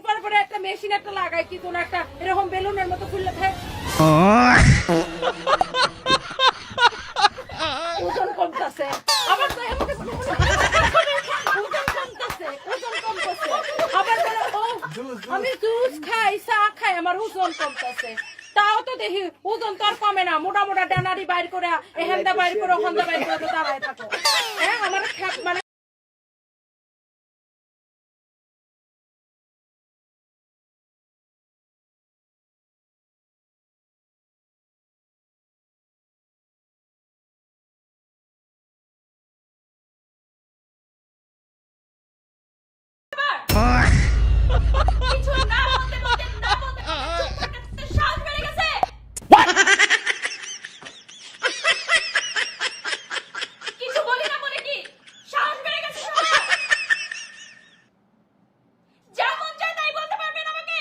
করার পরে একটা মেশিন একটা লাগাই কি কোন একটা এরকম বেলুনের মতো ফুললে থাকে ওজন কমতেছে আবার তো আমাকে ওজন কমতেছে আবার বলে ও আমি জুস খাই চা খাই আমার ওজন কমতেছে তাও তো দেখি ওজন তো আর কমে না মোটা মোটা ডানারি বাইর করে এখানটা বাইর করে ওখানটা বাইর করে দাঁড়ায় থাকো হ্যাঁ আমার মানে কিছু না বলতে বলতে না বলতে চুপ থাকতে সাহস বেড়ে গেছে কিছু বলি না বলে কি সাহস বেড়ে গেছে সবার যা মন চায় তাই বলতে পারবেন আমাকে